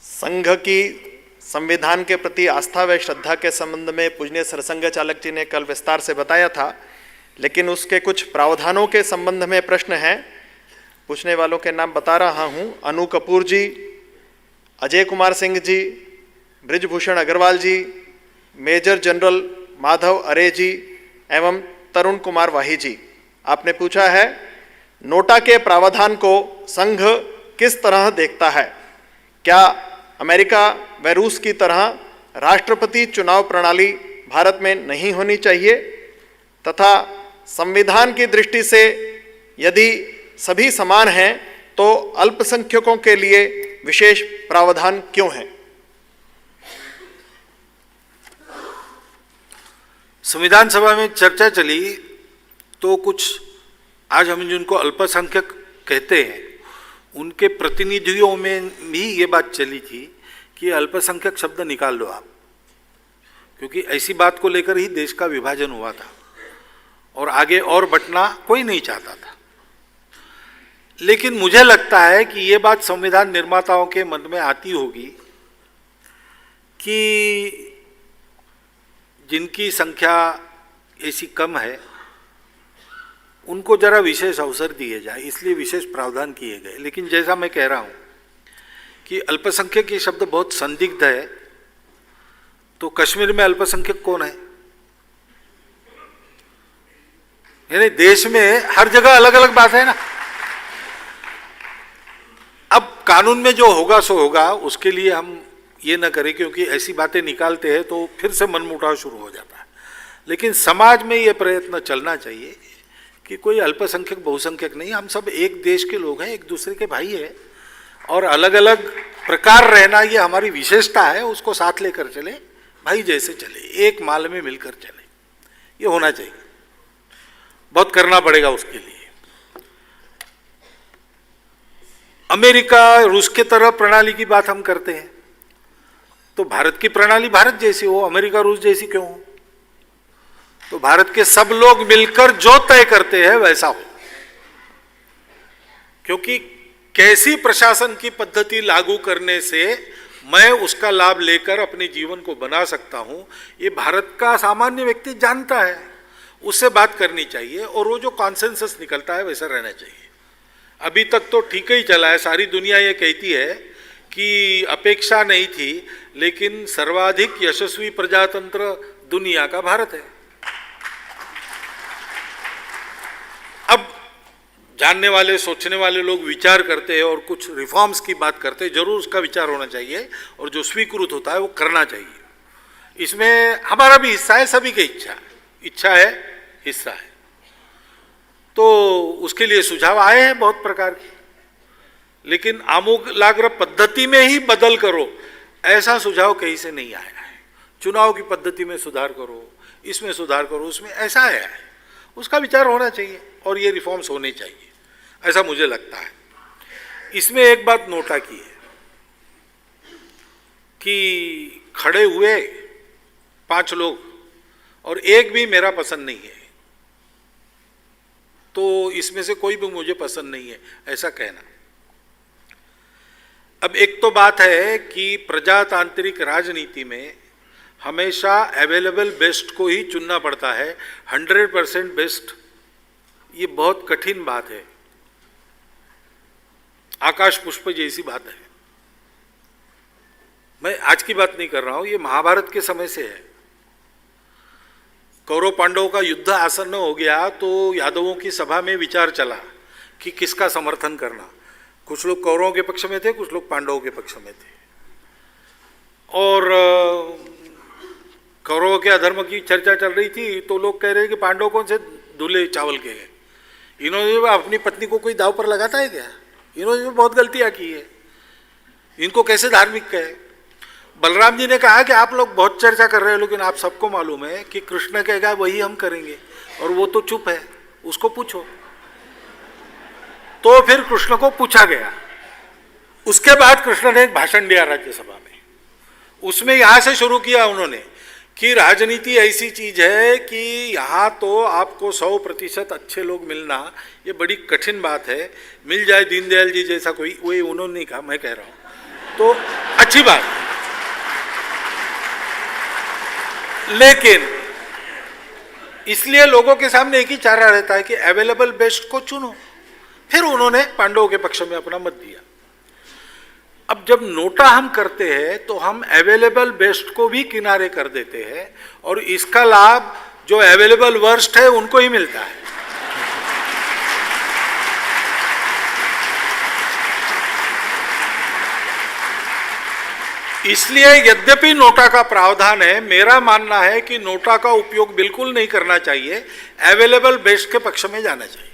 संघ की संविधान के प्रति आस्था व श्रद्धा के संबंध में पूजनीय सरसंघ चालक जी ने कल विस्तार से बताया था, लेकिन उसके कुछ प्रावधानों के संबंध में प्रश्न है। पूछने वालों के नाम बता रहा हूं: अनु कपूर जी, अजय कुमार सिंह जी, ब्रिजभूषण अग्रवाल जी, मेजर जनरल माधव अरे जी एवं तरुण कुमार वाही जी। आपने पूछा है, नोटा के प्रावधान को संघ किस तरह देखता है? क्या अमेरिका व रूस की तरह राष्ट्रपति चुनाव प्रणाली भारत में नहीं होनी चाहिए? तथा संविधान की दृष्टि से यदि सभी समान हैं तो अल्पसंख्यकों के लिए विशेष प्रावधान क्यों है? संविधान सभा में चर्चा चली तो कुछ आज हम जिनको अल्पसंख्यक कहते हैं उनके प्रतिनिधियों में भी ये बात चली थी कि अल्पसंख्यक शब्द निकाल लो आप, क्योंकि ऐसी बात को लेकर ही देश का विभाजन हुआ था और आगे और बंटना कोई नहीं चाहता था। लेकिन मुझे लगता है कि ये बात संविधान निर्माताओं के मन में आती होगी कि जिनकी संख्या ऐसी कम है उनको जरा विशेष अवसर दिए जाए, इसलिए विशेष प्रावधान किए गए। लेकिन जैसा मैं कह रहा हूं कि अल्पसंख्यक ये शब्द बहुत संदिग्ध है, तो कश्मीर में अल्पसंख्यक कौन है? यानी देश में हर जगह अलग अलग बात है ना। अब कानून में जो होगा सो होगा, उसके लिए हम ये ना करें, क्योंकि ऐसी बातें निकालते हैं तो फिर से मनमुटाव शुरू हो जाता है। लेकिन समाज में ये प्रयत्न चलना चाहिए कि कोई अल्पसंख्यक बहुसंख्यक नहीं, हम सब एक देश के लोग हैं, एक दूसरे के भाई हैं, और अलग अलग प्रकार रहना ये हमारी विशेषता है, उसको साथ लेकर चले, भाई जैसे चले, एक माल में मिलकर चले, ये होना चाहिए। बहुत करना पड़ेगा उसके लिए। अमेरिका रूस के तरह प्रणाली की बात हम करते हैं, तो भारत की प्रणाली भारत जैसी हो, अमेरिका रूस जैसी क्यों हो? तो भारत के सब लोग मिलकर जो तय करते हैं वैसा हो, क्योंकि कैसी प्रशासन की पद्धति लागू करने से मैं उसका लाभ लेकर अपने जीवन को बना सकता हूं, ये भारत का सामान्य व्यक्ति जानता है, उससे बात करनी चाहिए और वो जो कॉन्सेंसस निकलता है वैसा रहना चाहिए। अभी तक तो ठीक ही चला है, सारी दुनिया ये कहती है कि अपेक्षा नहीं थी, लेकिन सर्वाधिक यशस्वी प्रजातंत्र दुनिया का भारत है। अब जानने वाले सोचने वाले लोग विचार करते हैं और कुछ रिफॉर्म्स की बात करते हैं, जरूर उसका विचार होना चाहिए और जो स्वीकृत होता है वो करना चाहिए। इसमें हमारा भी हिस्सा है, सभी की इच्छा है, हिस्सा है। तो उसके लिए सुझाव आए हैं बहुत प्रकार के, लेकिन आमूलाग्र पद्धति में ही बदल करो ऐसा सुझाव कहीं से नहीं आया है। चुनाव की पद्धति में सुधार करो, इसमें सुधार करो, उसमें ऐसा आया है, उसका विचार होना चाहिए और ये रिफॉर्म्स होने चाहिए, ऐसा मुझे लगता है। इसमें एक बात नोटा की है कि खड़े हुए 5 लोग और एक भी मेरा पसंद नहीं है, तो इसमें से कोई भी मुझे पसंद नहीं है ऐसा कहना। अब एक तो बात है कि प्रजातांत्रिक राजनीति में हमेशा अवेलेबल बेस्ट को ही चुनना पड़ता है, 100% बेस्ट ये बहुत कठिन बात है, आकाश पुष्प जैसी बात है। मैं आज की बात नहीं कर रहा हूं, ये महाभारत के समय से है। कौरव पांडवों का युद्ध आसन्न हो गया तो यादवों की सभा में विचार चला कि किसका समर्थन करना। कुछ लोग कौरवों के पक्ष में थे, कुछ लोग पांडवों के पक्ष में थे, और कौरवों के अधर्म की चर्चा चल रही थी तो लोग कह रहे कि पांडव कौन से दूल्हे चावल के हैं, इन्होंने अपनी पत्नी को कोई दाव पर लगाता है क्या? इन्होंने बहुत गलतियां की है, इनको कैसे धार्मिक कहे? बलराम जी ने कहा कि आप लोग बहुत चर्चा कर रहे हो, लेकिन आप सबको मालूम है कि कृष्ण कहेगा वही हम करेंगे, और वो तो चुप है, उसको पूछो। तो फिर कृष्ण को पूछा गया। उसके बाद कृष्ण ने एक भाषण दिया राज्यसभा में, उसमें यहां से शुरू किया उन्होंने कि राजनीति ऐसी चीज है कि यहाँ तो आपको 100% अच्छे लोग मिलना ये बड़ी कठिन बात है, मिल जाए दीनदयाल जी जैसा कोई, वही उन्होंने कहा, मैं कह रहा हूँ। तो अच्छी बात है। लेकिन इसलिए लोगों के सामने एक ही चारा रहता है कि अवेलेबल बेस्ट को चुनो। फिर उन्होंने पांडवों के पक्ष में अपना मत दिया। अब जब नोटा हम करते हैं तो हम अवेलेबल बेस्ट को भी किनारे कर देते हैं और इसका लाभ जो अवेलेबल वर्स्ट है उनको ही मिलता है। इसलिए यद्यपि नोटा का प्रावधान है, मेरा मानना है कि नोटा का उपयोग बिल्कुल नहीं करना चाहिए, अवेलेबल बेस्ट के पक्ष में जाना चाहिए।